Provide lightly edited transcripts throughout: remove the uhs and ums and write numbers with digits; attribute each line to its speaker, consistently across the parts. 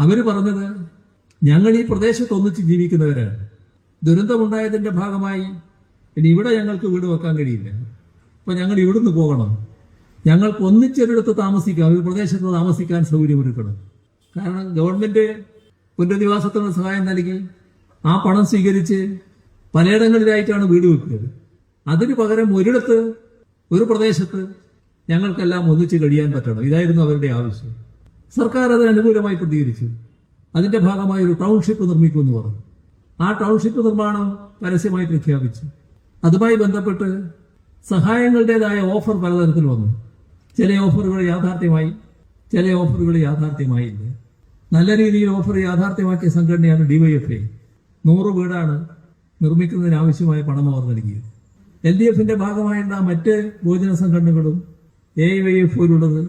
Speaker 1: അവര് പറഞ്ഞത്, ഞങ്ങൾ ഈ പ്രദേശത്ത് ഒന്നിച്ച് ജീവിക്കുന്നവരാണ്. ദുരന്തമുണ്ടായതിന്റെ ഭാഗമായി ഇനി ഇവിടെ ഞങ്ങൾക്ക് വീട് വെക്കാൻ കഴിയില്ല. അപ്പൊ ഞങ്ങൾ ഇവിടുന്ന് പോകണം. ഞങ്ങൾക്ക് ഒന്നിച്ചൊരിടത്ത് താമസിക്കാം, ഒരു പ്രദേശത്ത് താമസിക്കാൻ സൗകര്യമൊരുക്കണം. കാരണം ഗവൺമെന്റ് പുനരധിവാസത്തിന് സഹായം നൽകി ആ പണം സ്വീകരിച്ച് പലയിടങ്ങളിലായിട്ടാണ് വീട് വെക്കുന്നത്. അതിന് പകരം ഒരിടത്ത്, ഒരു പ്രദേശത്ത് ഞങ്ങൾക്കെല്ലാം ഒന്നിച്ച് കഴിയാൻ പറ്റണം. ഇതായിരുന്നു അവരുടെ ആവശ്യം. സർക്കാർ അതിന് അനുകൂലമായി പ്രതികരിച്ചു. അതിന്റെ ഭാഗമായി ഒരു ടൗൺഷിപ്പ് നിർമ്മിക്കുമെന്ന് പറഞ്ഞു. ആ ടൗൺഷിപ്പ് നിർമ്മാണം പരസ്യമായി പ്രഖ്യാപിച്ചു. അതുമായി ബന്ധപ്പെട്ട് സഹായങ്ങളുടേതായ ഓഫർ പലതരത്തിൽ വന്നു. ചില ഓഫറുകൾ യാഥാർത്ഥ്യമായി, ചില ഓഫറുകൾ യാഥാർത്ഥ്യമായില്ല. നല്ല രീതിയിൽ ഓഫർ യാഥാർത്ഥ്യമാക്കിയ സംഘടനയാണ് ഡിവൈഎഫ്ഐ. 100 വീടാണ് നിർമ്മിക്കുന്നതിന് ആവശ്യമായ പണം അവർ നൽകിയത്. LDFന്റെ ഭാഗമായുള്ള മറ്റ് ഭോജന സംഘടനകളും AIYF പോലുള്ളത്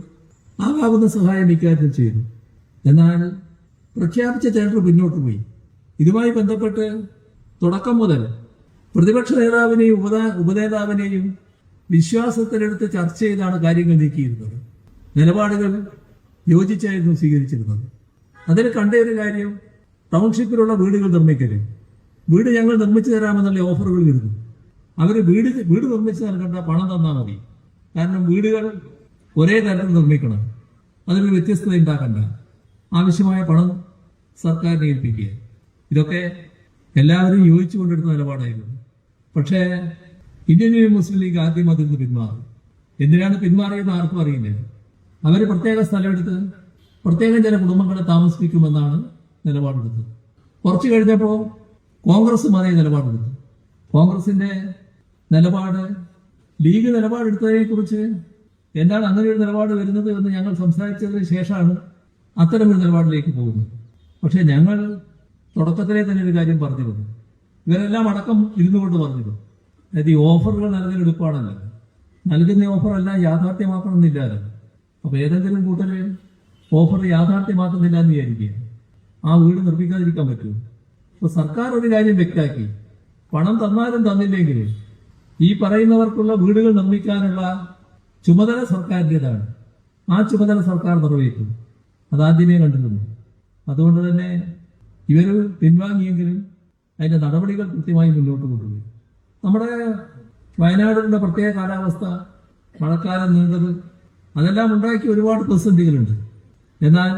Speaker 1: ആകാവുന്ന സഹായം ഇക്കാര്യത്തിൽ ചെയ്തു. എന്നാൽ പ്രഖ്യാപിച്ച ടെൻഡർ പിന്നോട്ട് പോയി. ഇതുമായി ബന്ധപ്പെട്ട് തുടക്കം മുതൽ പ്രതിപക്ഷ നേതാവിനെയും ഉപനേതാവിനെയും വിശ്വാസത്തിലെടുത്ത് ചർച്ച ചെയ്താണ് കാര്യങ്ങൾ നീക്കിയിരുന്നത്. നിലപാടുകൾ യോജിച്ചായിരുന്നു സ്വീകരിച്ചിരുന്നത്. അതിൽ കണ്ട ഒരു കാര്യം, ടൗൺഷിപ്പിലുള്ള വീടുകൾ നിർമ്മിക്കരുത്, വീട് ഞങ്ങൾ നിർമ്മിച്ചു തരാമെന്നുള്ള ഓഫറുകൾ വരുന്നു. അവർ വീട് നിർമ്മിച്ച് നൽകേണ്ട, പണം തന്നാൽ മതി. കാരണം വീടുകൾ ഒരേ തരത്തിൽ നിർമ്മിക്കണം, അതിനൊരു വ്യത്യസ്തത ഉണ്ടാക്കണ്ട, ആവശ്യമായ പണം സർക്കാരിനെ ഏൽപ്പിക്കുക. ഇതൊക്കെ എല്ലാവരും യോജിച്ചുകൊണ്ടെടുത്ത നിലപാടായിരുന്നു. പക്ഷേ ഇന്ത്യൻ യൂണിയൻ മുസ്ലിം ലീഗ് ആദ്യം അതിൽ നിന്ന് പിന്മാറി. എന്തിനാണ് പിന്മാറിയെന്ന് ആർക്കും അറിയില്ല. അവർ പ്രത്യേക സ്ഥലമെടുത്ത് പ്രത്യേകം ചില കുടുംബങ്ങളെ താമസിപ്പിക്കുമെന്നാണ് നിലപാടെടുത്തത്. കുറച്ച് കഴിഞ്ഞപ്പോൾ കോൺഗ്രസും അതേ നിലപാടെടുത്തു. കോൺഗ്രസിന്റെ നിലപാട്, ലീഗ് നിലപാടെടുത്തതിനെ കുറിച്ച് എന്താണ് അങ്ങനെ ഒരു നിലപാട് വരുന്നത് എന്ന് ഞങ്ങൾ സംസാരിച്ചതിന് ശേഷമാണ് അത്തരമൊരു നിലപാടിലേക്ക് പോകുന്നത്. പക്ഷെ ഞങ്ങൾ തുടക്കത്തിലെ തന്നെ ഒരു കാര്യം പറഞ്ഞിരുന്നു, ഇവരെല്ലാം അടക്കം ഇരുന്നുകൊണ്ട് പറഞ്ഞിരുന്നു, അതായത് ഈ ഓഫറുകൾ നൽകുന്ന എളുപ്പമാണല്ലോ, നൽകുന്ന ഓഫറെല്ലാം യാഥാർത്ഥ്യമാക്കണമെന്നില്ലാതെ. അപ്പൊ ഏതെങ്കിലും കൂട്ടര് ഓഫർ യാഥാർത്ഥ്യമാക്കുന്നില്ല എന്ന് വിചാരിക്കുക, ആ വീട് നിർമ്മിക്കാതിരിക്കാൻ പറ്റുമോ? അപ്പൊ സർക്കാർ ഒരു കാര്യം വ്യക്തമാക്കി, പണം തന്നാലും തന്നില്ലെങ്കിലും ഈ പറയുന്നവർക്കുള്ള വീടുകൾ നിർമ്മിക്കാനുള്ള ചുമതല സർക്കാരിൻ്റെതാണ്. ആ ചുമതല സർക്കാർ നിർവഹിക്കും. അതാദ്യമേ കണ്ടിരുന്നു. അതുകൊണ്ട് തന്നെ ഇവർ പിൻവാങ്ങിയെങ്കിലും അതിന്റെ നടപടികൾ കൃത്യമായി മുന്നോട്ട് കൊണ്ടുപോയി. നമ്മുടെ വയനാടിന്റെ പ്രത്യേക കാലാവസ്ഥ, മഴക്കാലം നീണ്ടത്, അതെല്ലാം ഉണ്ടാക്കി ഒരുപാട് പ്രതിസന്ധികളുണ്ട്. എന്നാൽ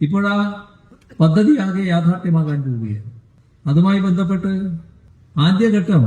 Speaker 1: ഇപ്പോഴാ പദ്ധതി ആകെ യാഥാർത്ഥ്യമാകാൻ പോവുകയാണ്. അതുമായി ബന്ധപ്പെട്ട് ആദ്യഘട്ടം